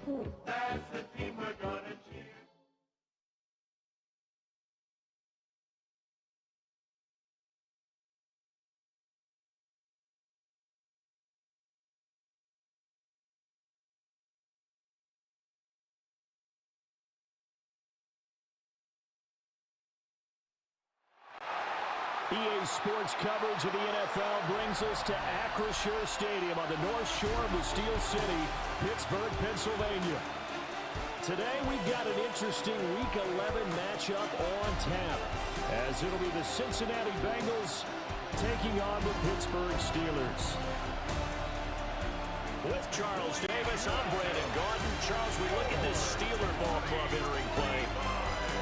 That's the team we're gonna cheer. EA Sports coverage of the NFL brings us to Acrisure Stadium on the north shore of the Steel City, Pittsburgh, Pennsylvania. Today we've got an interesting Week 11 matchup on tap, as it'll be the Cincinnati Bengals taking on the Pittsburgh Steelers. With Charles Davis, I'm Brandon Gordon. Charles, we look at this Steeler ball club entering play.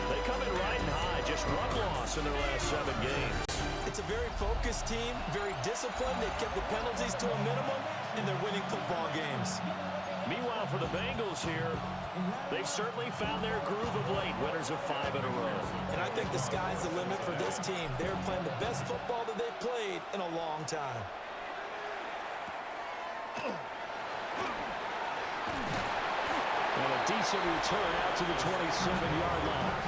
They come in riding high, just one loss in their last 7 games. It's a very focused team, very disciplined. They've kept the penalties to a minimum, and they're winning football games. Meanwhile, for the Bengals here, they've certainly found their groove of late, winners of 5 in a row. And I think the sky's the limit for this team. They're playing the best football that they've played in a long time. And a decent return out to the 27-yard line.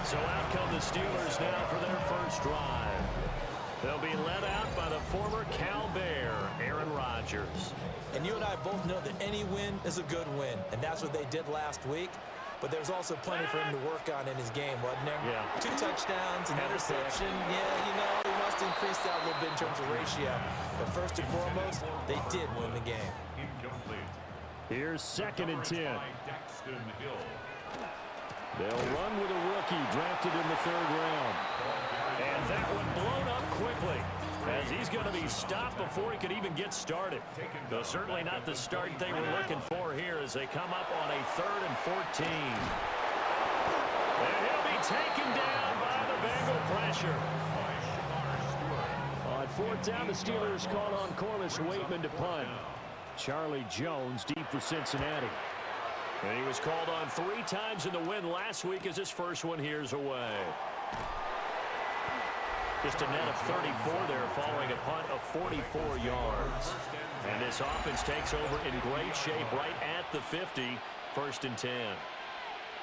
So out come the Steelers now for their first drive. They'll be led out by the former Cal Bear, Aaron Rodgers. And you and I both know that any win is a good win, and that's what they did last week. But there's also plenty for him to work on in his game, wasn't there? Yeah. 2 touchdowns, an interception. Yeah, he must increase that a little bit in terms of ratio. But first and foremost, they did win the game. Here's 2nd and 10. They'll run with a rookie drafted in the 3rd round. And that one blown up quickly, as he's going to be stopped before he could even get started. Though certainly not the start they were looking for here as they come up on a 3rd and 14. And he'll be taken down by the Bengal pressure. On 4th down, the Steelers called on Corliss Waitman to punt. Charlie Jones deep for Cincinnati. And he was called on 3 times in the win last week as his first one here's away. Just a net of 34 there following a punt of 44 yards. And this offense takes over in great shape right at the 50, 1st and 10.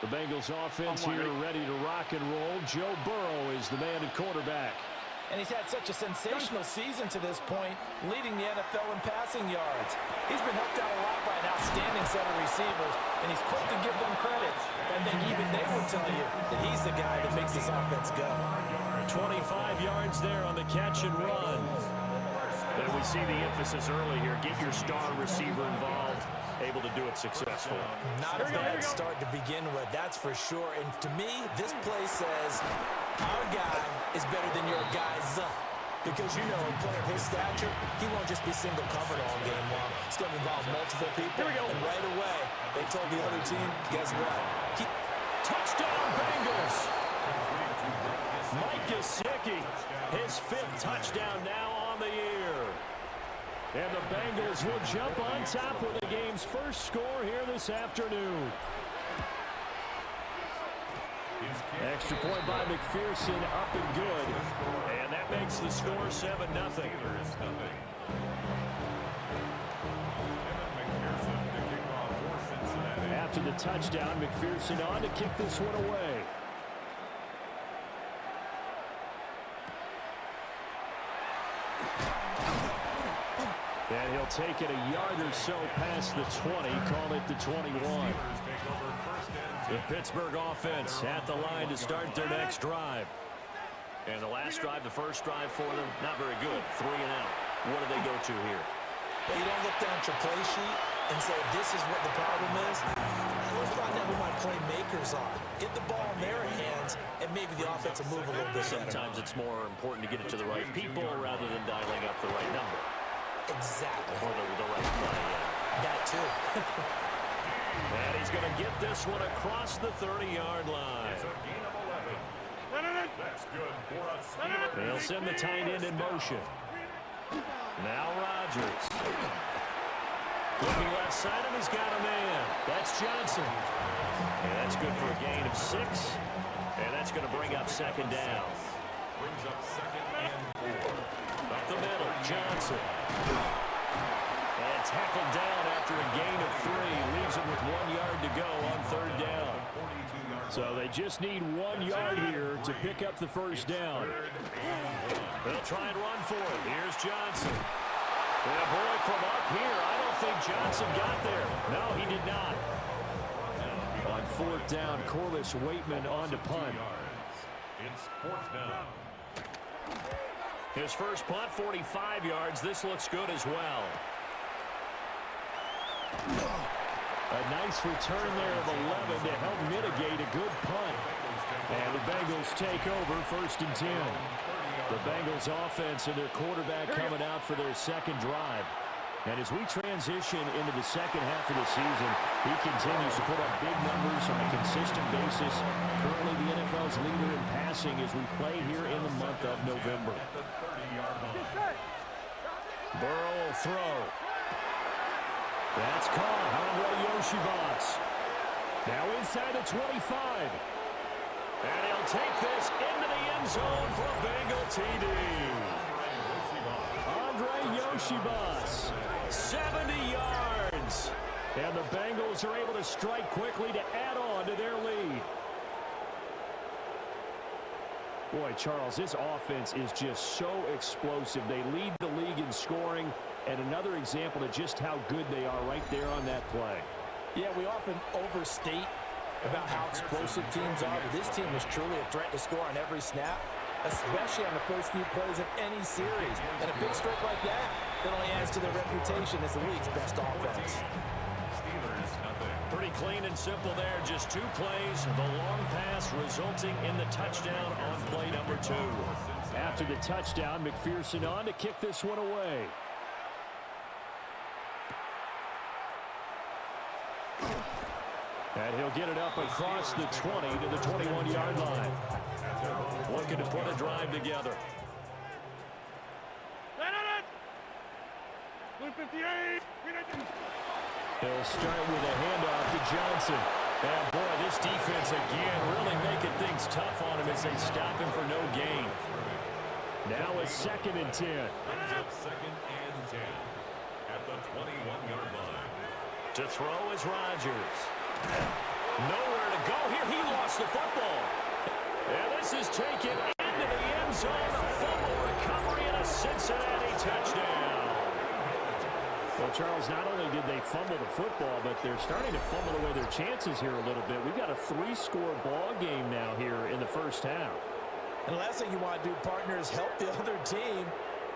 The Bengals offense here ready to rock and roll. Joe Burrow is the man at quarterback. And he's had such a sensational season to this point, leading the NFL in passing yards. He's been helped out a lot by an outstanding set of receivers, and he's quick to give them credit. I think even they would tell you that he's the guy that makes this offense go. 25 yards there on the catch and run. And we see the emphasis early here. Get your star receiver involved, able to do it successfully. Not a bad start to begin with, that's for sure. And to me, this play says our guy is better than your guy's up. Because, you know, a player of his stature, he won't just be single covered all game long. It's going to involve multiple people. And right away, they told the other team, guess what? Touchdown, Bengals! Mike Gesicki, his 5th touchdown now on the year. And the Bengals will jump on top with the game's first score here this afternoon. Extra point by McPherson, up and good. And that makes the score 7-0. After the touchdown, McPherson on to kick this one away. And he'll take it a yard or so past the 20, call it the 21. The Pittsburgh offense at the line to start their next drive. And the last drive, the first drive for them, not very good. 3 and out. What do they go to here? Well, you don't look down at your play sheet and say, this is what the problem is. We'll find out who my playmakers are. Get the ball in their hands, and maybe the offense will move a little bit better. Sometimes it's more important to get it to the right people rather than dialing up the right number. Exactly. Or the right play, yeah. That too. And he's going to get this one across the 30-yard line. That's good for us. They'll send the tight end in motion. Now Rodgers. Looking left side, and he's got a man. That's Johnson. And that's good for a gain of 6. And that's going to bring up 2nd down. Brings up 2nd and 4. Up the middle, Johnson. And tackled down after a gain of 3. Leaves him with 1 yard to go on 3rd down. So they just need 1 yard here to pick up the first down. They'll try and run for it. Here's Johnson. And boy, from up here, I don't think Johnson got there. No, he did not. On 4th down, Corliss Waitman on to punt. It's 4th down. His first punt, 45 yards. This looks good as well. A nice return there of 11 to help mitigate a good punt. And the Bengals take over 1st and 10. The Bengals offense and their quarterback coming out for their second drive. And as we transition into the second half of the season, he continues to put up big numbers on a consistent basis. Currently the NFL's leader in passing as we play here in the month of November. Burrow will throw. That's caught. Andre Yoshivas. Now inside the 25. And he'll take this into the end zone for a Bengal TD. Andre Yoshivas, 70 yards. And the Bengals are able to strike quickly to add on to their lead. Boy, Charles, this offense is just so explosive. They lead the league in scoring, and another example of just how good they are right there on that play. Yeah, we often overstate about how explosive teams are, but this team is truly a threat to score on every snap, especially on the first few plays of any series. And a big stroke like that only adds to their reputation as the league's best offense. Pretty clean and simple there. Just 2 plays. The long pass resulting in the touchdown on play number 2. After the touchdown, McPherson on to kick this one away. And he'll get it up across the 20 to the 21-yard line. Looking to put a drive together. 158. They'll start with a handoff to Johnson. And boy, this defense again really making things tough on him as they stop him for no gain. Now a 2nd and 10. 2nd and 10 at the 21-yard line. To throw is Rodgers. Nowhere to go here. He lost the football. And this is taken into the end zone. A fumble recovery and a Cincinnati touchdown. Well, Charles, not only did they fumble the football, but they're starting to fumble away their chances here a little bit. We've got a 3-score ball game now here in the first half. And the last thing you want to do, partner, is help the other team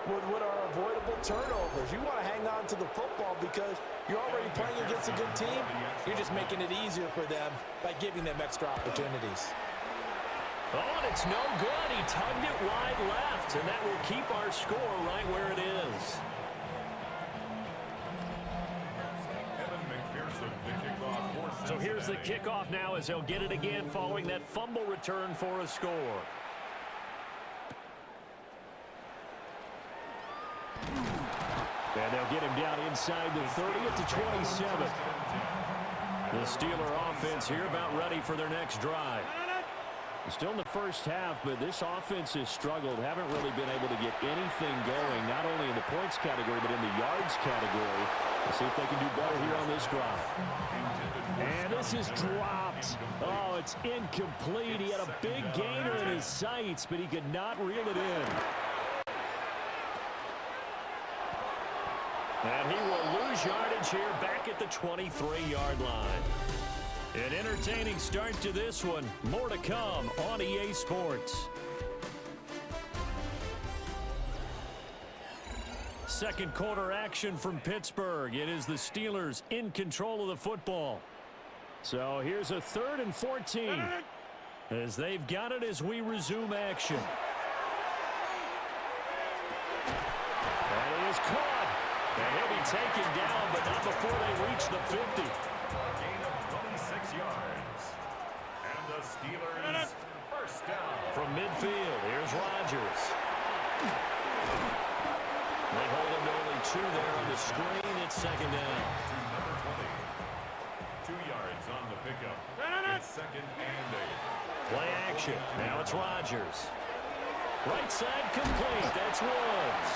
with what are avoidable turnovers. You want to hang on to the football because you're already playing against a good team. You're just making it easier for them by giving them extra opportunities. Oh, and it's no good. He tugged it wide left, and that will keep our score right where it is. So here's the kickoff now as they'll get it again following that fumble return for a score. And they'll get him down inside the 30 at the 27. The Steeler offense here about ready for their next drive. Still in the first half, but this offense has struggled. Haven't really been able to get anything going, not only in the points category, but in the yards category. Let's see if they can do better here on this drive. And this is dropped. Oh, it's incomplete. He had a big gainer in his sights, but he could not reel it in. And he will lose yardage here back at the 23-yard line. An entertaining start to this one. More to come on EA Sports. Second quarter action from Pittsburgh. It is the Steelers in control of the football. So here's a 3rd and 14 as they've got it as we resume action. And it is caught. And he'll be taken down, but not before they reach the 50. Yards. And the Steelers first down. From midfield, here's Rodgers. They hold him to only 2 there on the screen. It's 2nd down. To number 20. 2 yards on the pickup. It's 2nd and 8. Play action. Now it's Rodgers. Right side complete. That's Woods.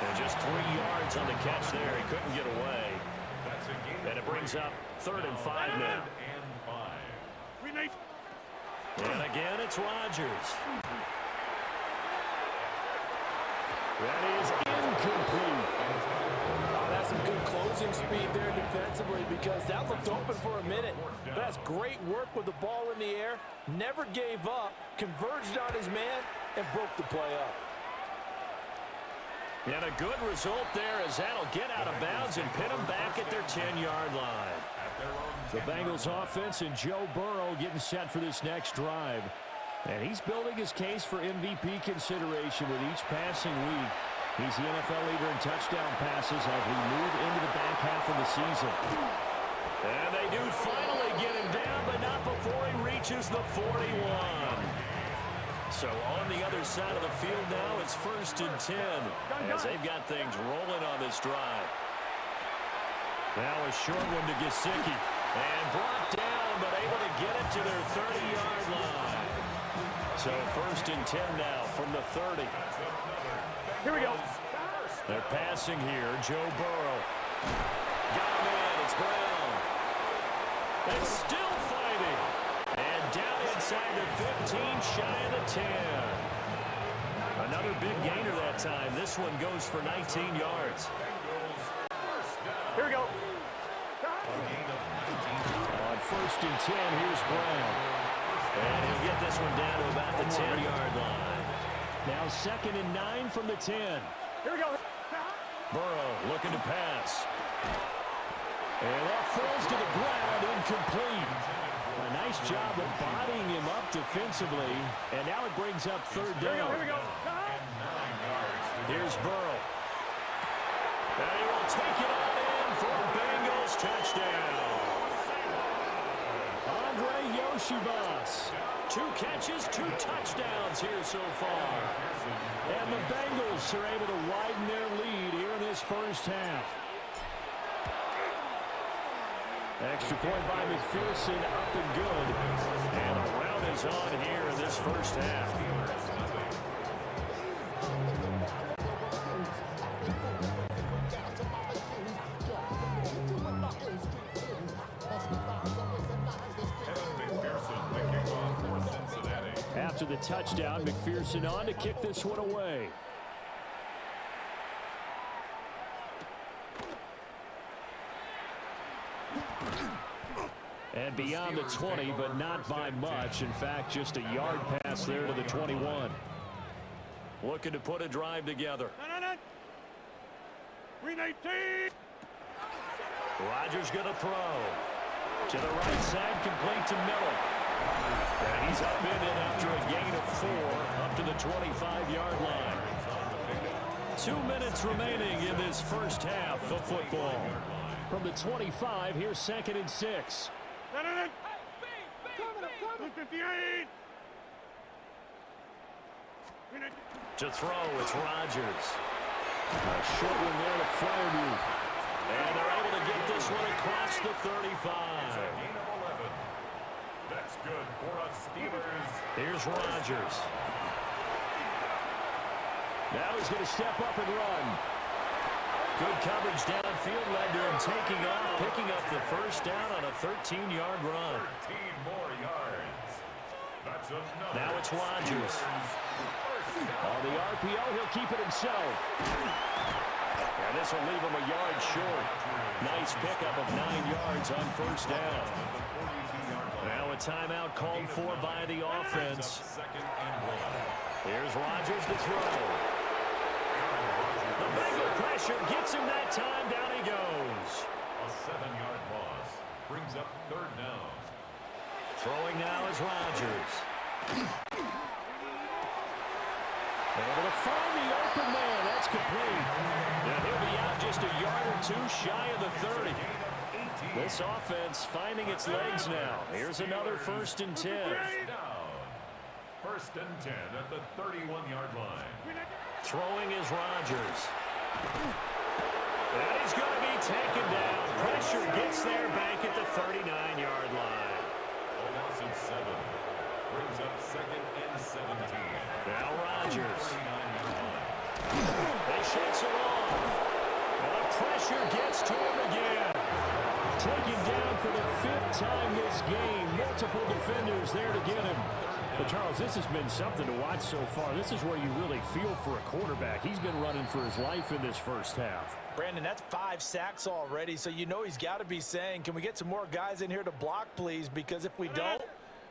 And just 3 yards on the catch there. He couldn't get away. And it brings up 3rd and 5 now. And again, it's Rodgers. That is incomplete. Oh, that's some good closing speed there defensively because that looked open for a minute. That's great work with the ball in the air. Never gave up, converged on his man, and broke the play up. And a good result there as that'll get out of bounds and pin them back at their 10-yard line. The Bengals offense and Joe Burrow getting set for this next drive. And he's building his case for MVP consideration with each passing week. He's the NFL leader in touchdown passes as we move into the back half of the season. And they do finally get him down, but not before he reaches the 41. So on the other side of the field now, it's 1st and 10 as they've got things rolling on this drive. Now a short one to Gesicki. And brought down, but able to get it to their 30-yard line. So 1st and 10 now from the 30. Here we go. They're passing here. Joe Burrow. Got him in. It's Brown. And still fighting. And down inside the 15, shy of the 10. Another big gainer that time. This one goes for 19 yards. Here we go. On 1st and 10, here's Brown. And he'll get this one down to about the 10-yard line. Now 2nd and 9 from the 10. Here we go. Burrow looking to pass. And that falls to the ground, incomplete. A nice job of bodying him up defensively. And now it brings up 3rd down. Here we go. Here's Burrow. And he will take it on in for a Bengals touchdown. Yoshivas. 2 catches, 2 touchdowns here so far. And the Bengals are able to widen their lead here in this first half. Extra point by McPherson, up and good. And a round is on here in this first half. After the touchdown, McPherson on to kick this one away. And beyond the 20, but not by much. In fact, just a yard pass there to the 21. Looking to put a drive together. Rodgers going to throw. To the right side, complete to Miller. And he's up in it after a gain of 4 up to the 25-yard line. 2 minutes remaining in this first half of football. From the 25, here's 2nd and 6. To throw, it's Rodgers. A short one there to Fryermuth. And they're able to get this one across the 35. That's good for us Steelers. Here's Rodgers. Now he's going to step up and run. Good coverage downfield led to him taking off, picking up the first down on a 13-yard run. 13 more yards. That's enough. Now it's Rodgers. On the RPO, he'll keep it himself. And this will leave him a yard short. Nice pickup of 9 yards on first down. Now a timeout called for by the offense. Here's Rodgers to throw. The Bengal pressure gets him that time. Down he goes. A 7-yard loss brings up 3rd down. Throwing now is Rodgers. Able to find the open man. That's complete. And he'll be out just a yard or 2 shy of the 30. This offense finding its legs now. Here's another 1st and 10. 1st and 10 at the 31-yard line. Throwing is Rodgers. And he's going to be taken down. Pressure gets there back at the 39-yard line. A loss of 7 brings up 2nd and 17. Now Rodgers. They takes it off. And the pressure gets to him again. Taken down for the 5th time this game. Multiple defenders there to get him. But, Charles, this has been something to watch so far. This is where you really feel for a quarterback. He's been running for his life in this first half. Brandon, that's 5 sacks already, so you know he's got to be saying, can we get some more guys in here to block, please? Because if we don't,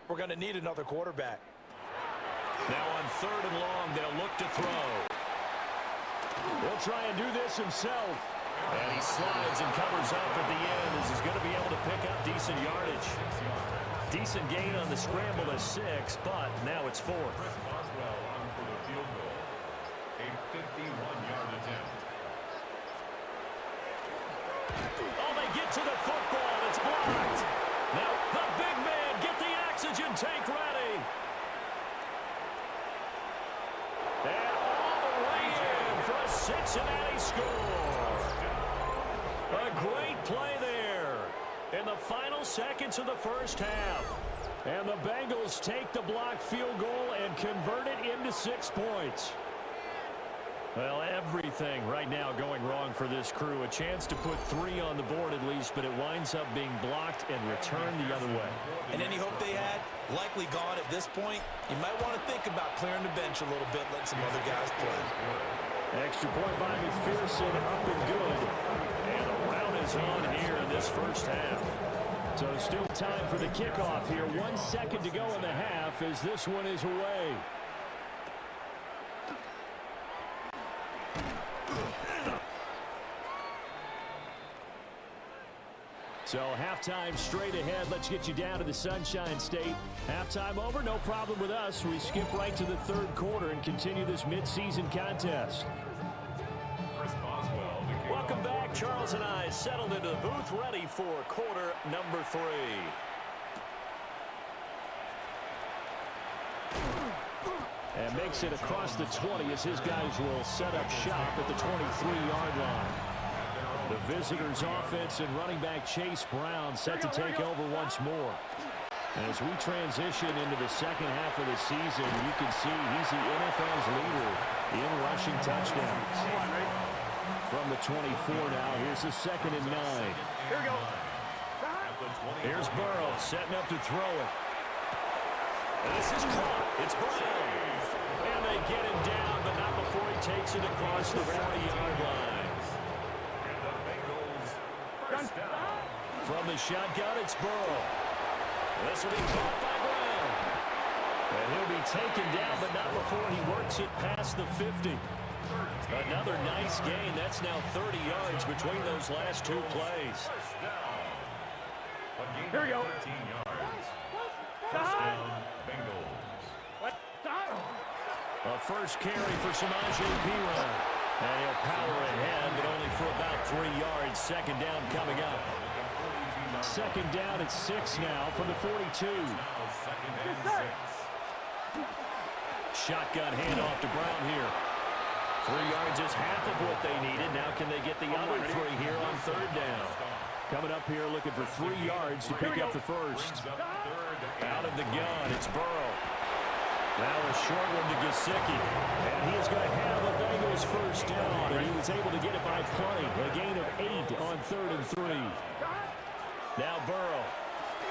we're going to need another quarterback. Now on 3rd and long, they'll look to throw. He'll try and do this himself. And he slides and covers up at the end as he's going to be able to pick up decent yardage. Decent gain on the scramble to 6, but now it's 4th. Chris Boswell on for the field goal. A 51-yard attempt. Oh, they get to the football. It's blocked. Now the big man, get the oxygen tank ready. And all the way in for a Cincinnati score. A great play there in the final seconds of the first half. And the Bengals take the blocked field goal and convert it into 6 points. Well, everything right now going wrong for this crew. A chance to put 3 on the board at least, but it winds up being blocked and returned the other way. And any hope they had, likely gone at this point. You might want to think about clearing the bench a little bit, letting some other guys play. Extra point by McPherson, up and good. And the round is on here in this first half. So still time for the kickoff here. 1 second to go in the half as this one is away. So halftime straight ahead. Let's get you down to the Sunshine State. Halftime over, no problem with us. We skip right to the 3rd quarter and continue this midseason contest. Chris Boswell. Welcome back. Charles and I settled into the booth ready for quarter number 3. And makes it across the 20 as his guys will set up shop at the 23-yard line. The visitors' offense and running back Chase Brown set to take over once more. And as we transition into the second half of the season, you can see he's the NFL's leader in rushing touchdowns. From the 24 now, here's a 2nd and 9. Here we go. Here's Burrow setting up to throw it. And this is caught. It's Brown. And they get him down, but not before he takes it across the 40-yard line. From the shotgun, it's Burrow. This will be caught by Brown. And he'll be taken down, but not before he works it past the 50. Another nice gain. That's now 30 yards between those last 2 plays. Here we go. 13 yards. First down, Bengals. A first carry for Samaje Perine. And he'll power ahead, but only for about 3 yards. 2nd down coming up. 2nd down at 6 now from the 42. Shotgun handoff to Brown here. 3 yards is half of what they needed. Now can they get the other 3 here on 3rd down? Coming up here looking for 3 yards to pick up the first. Out of the gun, it's Burrow. Now a short one to Gesicki. And he is going to have a Bengals first down. And he was able to get it by play. A gain of 8 on 3rd and 3. Now Burrow.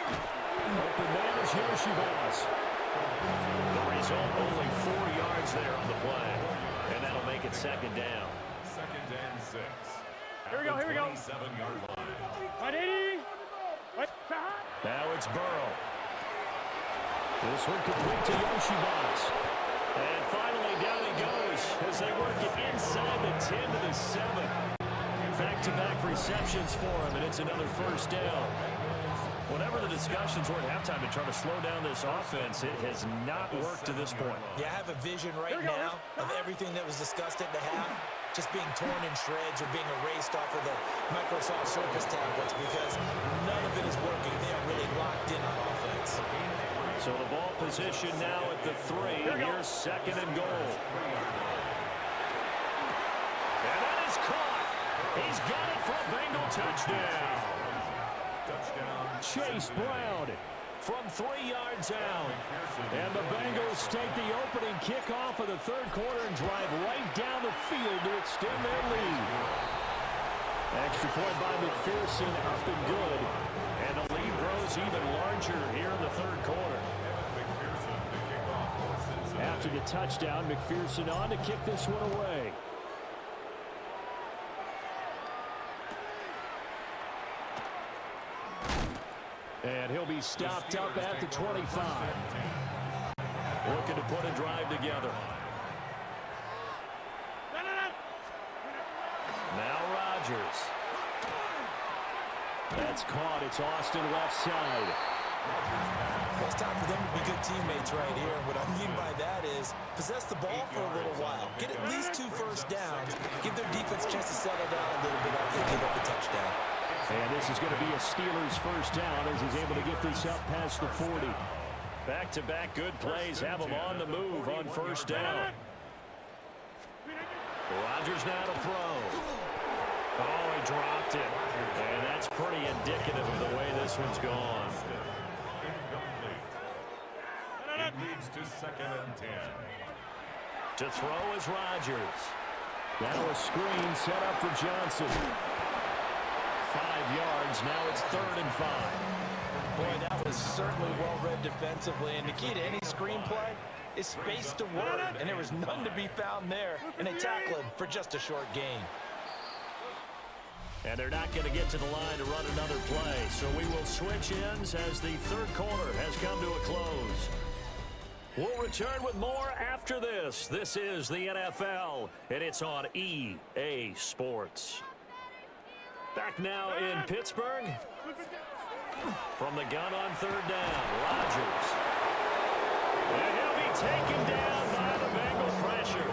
Open man is Yoshibas. The result, only 4 yards there on the play. And that'll make it 2nd down. 2nd and 6. Here we go, here we go. 7-yard line. 180. Now it's Burrow. This one complete to Yoshibas. And finally down he goes as they work it inside the 10 to the 7. Back-to-back receptions for him, and it's another first down. Whatever the discussions were at halftime to try to slow down this offense, it has not worked to this point. Yeah, I have a vision right now of everything that was discussed at the half just being torn in shreds or being erased off of the Microsoft Surface tablets because none of it is working. They are really locked in on offense. So the ball position now at the 3. Here's 2nd and goal. And that is caught. He's got it for a Bengal touchdown. Chase Brown, from 3 yards out. And the Bengals take the opening kickoff of the third quarter and drive right down the field to extend their lead. Extra point by McPherson, up and good. And the lead grows even larger here in the third quarter. After the touchdown, McPherson on to kick this one away. And he'll be stopped up at the 25. Looking to put a drive together. Now Rodgers. That's caught. It's Austin left side. Well, it's time for them to be good teammates right here. What I mean by that is possess the ball for a little while. Get at least 2 first downs. Give their defense a chance to settle down a little bit after they give up the touchdown. And this is going to be a Steelers first down as he's able to get this up past the 40. Back-to-back good plays have him on the move on first down. Rodgers now to throw. Oh, he dropped it. And that's pretty indicative of the way this one's gone. It leads to 2nd and 10. To throw is Rodgers. Now a screen set up for Johnson. 5 yards. Now it's 3rd and 5. Boy, that was certainly well-read defensively. And the key to any screenplay is space to work. And there was none to be found there. And they tackle him for just a short gain. And they're not going to get to the line to run another play. So we will switch ends as the third quarter has come to a close. We'll return with more after this. This is the NFL, and it's on EA Sports. Back now in Pittsburgh. From the gun on 3rd down, Rodgers. And he'll be taken down by the Bengal pressure.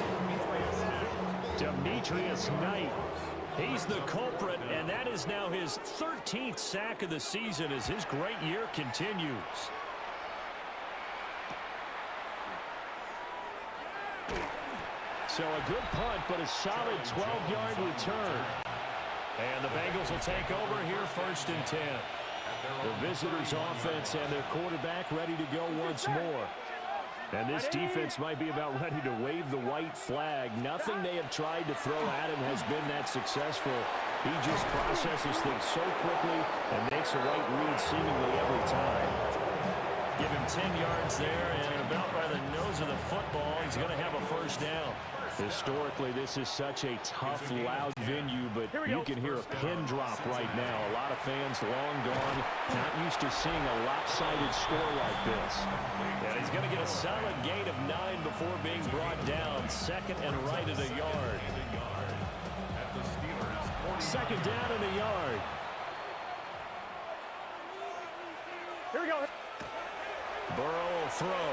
Demetrius Knight. He's the culprit, and that is now his 13th sack of the season as his great year continues. So a good punt, but a solid 12-yard return. And the Bengals will take over here 1st and 10. The visitors' offense and their quarterback ready to go once more. And this defense might be about ready to wave the white flag. Nothing they have tried to throw at him has been that successful. He just processes things so quickly and makes a right read seemingly every time. Give him 10 yards there, and about by the nose of the football, he's going to have a first down. Historically, this is such a tough, loud venue, but you can hear a pin drop right now. A lot of fans long gone, not used to seeing a lopsided score like this. And he's going to get a solid gain of 9 before being brought down. 2nd and right at a yard. 2nd down and a yard. Here we go. Burrow will throw.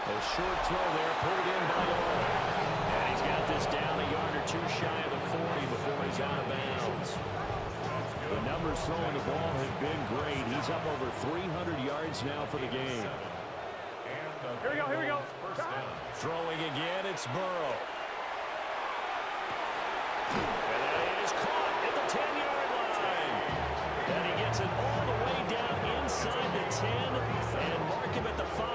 A short throw there, pulled in by Orr. And he's got this down a yard or 2 shy of the 40 before he's out of bounds. The numbers throwing the ball have been great. He's up over 300 yards now for the game. Here we go, here we go. Throwing again, it's Burrow. And that is caught at the 10-yard line. And he gets it all the way down inside the 10 and mark him at the 5.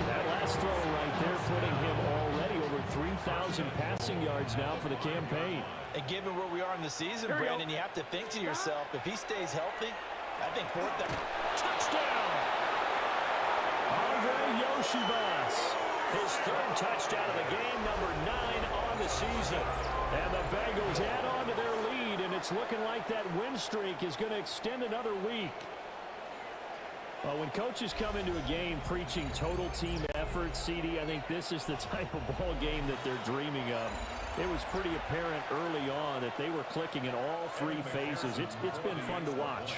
That last throw right there putting him already over 3,000 passing yards now for the campaign. And given where we are in the season, Brandon, you have to think to yourself, if he stays healthy, I think 4th down. Touchdown! Andre Yoshivas. His 3rd touchdown of the game, number 9 on the season. And the Bengals add on to their lead, and it's looking like that win streak is going to extend another week. Well, when coaches come into a game preaching total team effort, CD, I think this is the type of ball game that they're dreaming of. It was pretty apparent early on that they were clicking in all 3 phases. It's been fun to watch.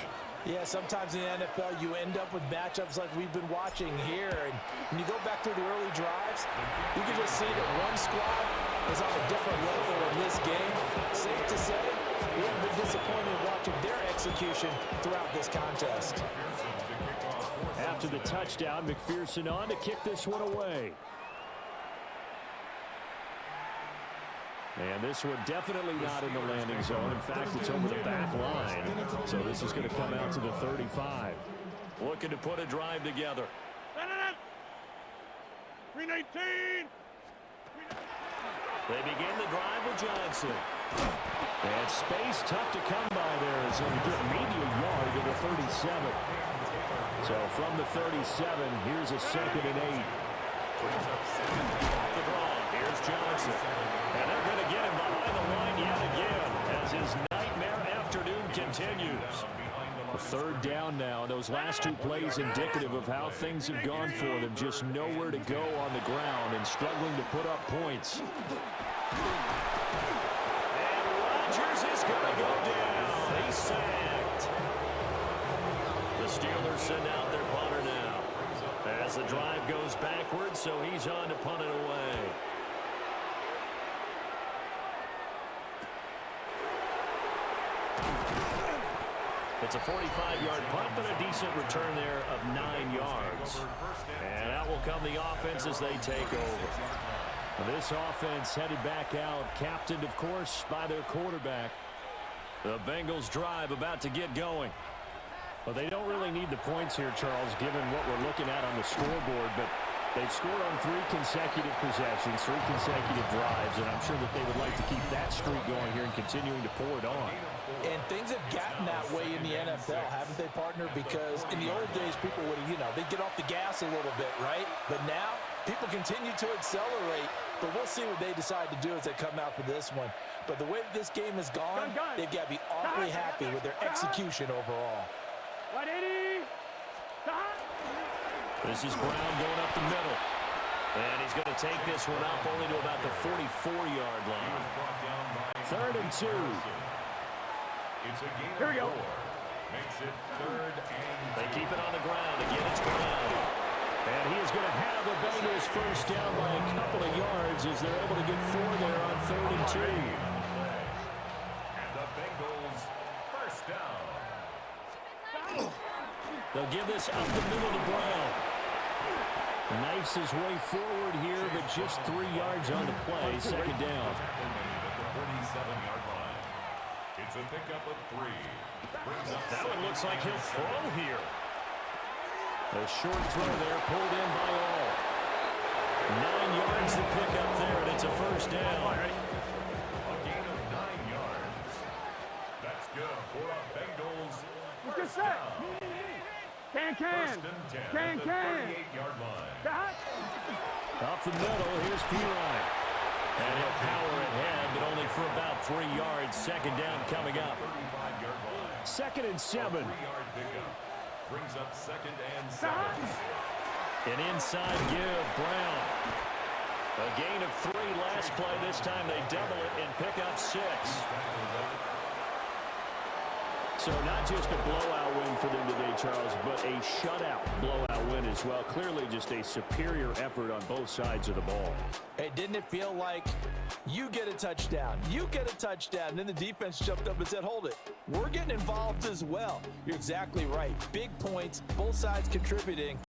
Yeah, sometimes in the NFL you end up with matchups like we've been watching here. And when you go back through the early drives, you can just see that one squad is on a different level in this game. Safe to say, we haven't been disappointed watching their execution throughout this contest. After the touchdown, McPherson on to kick this one away. And this one definitely not in the landing zone. In fact, it's over the back line. So this is going to come out to the 35. Looking to put a drive together. 319. They begin the drive with Johnson. And space tough to come by there. So we get maybe a yard to the 37. So from the 37, here's a 2nd and 8. The draw. Here's Johnson. And they're going to get him behind the line yet again as his nightmare afternoon continues. A 3rd down now. And those last 2 plays indicative of how things have gone for them. Just nowhere to go on the ground and struggling to put up points. And Rodgers is going to go down. He's sacked. The Steelers send out their punter now. As the drive goes backwards, so he's on to punt it away. It's a 45-yard punt, but a decent return there of 9 yards. And out will come the offense as they take over. This offense headed back out, captained, of course, by their quarterback. The Bengals drive about to get going. Well, they don't really need the points here, Charles, given what we're looking at on the scoreboard, but they've scored on 3 consecutive possessions, 3 consecutive drives, and I'm sure that they would like to keep that streak going here and continuing to pour it on. And things have gotten that way in the NFL, haven't they, partner? Because in the old days, people would, they'd get off the gas a little bit, right? But now, people continue to accelerate, but we'll see what they decide to do as they come out for this one. But the way that this game has gone, they've got to be awfully happy with their execution overall. 180. This is Brown going up the middle. And he's going to take this one up only to about the 44-yard line. 3rd and 2. It's a gain Here we go. 4. Makes it 3rd and 2. They keep it on the ground. Again, it's Brown. And he is going to have the Bengals first down by a couple of yards as they're able to get 4 there on 3rd and 2. And the Bengals first down. They'll give this up the middle to Brown. Knifes his way forward here, but just 3 yards on the play. 2nd down. It's a pickup of 3. That one looks like he'll throw here. A short throw there, pulled in by all. 9 yards to pick up there, and it's a first down. A gain of 9 yards. That's good for a Bengals Good first set. down. Can. First and 10 at the 38-yard line. Up the middle, here's Pirine. And he'll power ahead, but only for about 3 yards. 2nd down coming up. 35-yard line. 2nd and 7. 3-yard pickup. Brings up 2nd and 7. An inside give, Brown. A gain of 3 last play. This time they double it and pick up 6. So not just a blowout win for them today, Charles, but a shutout blowout win as well. Clearly just a superior effort on both sides of the ball. Hey, didn't it feel like you get a touchdown, and then the defense jumped up and said, hold it, we're getting involved as well. You're exactly right. Big points, both sides contributing.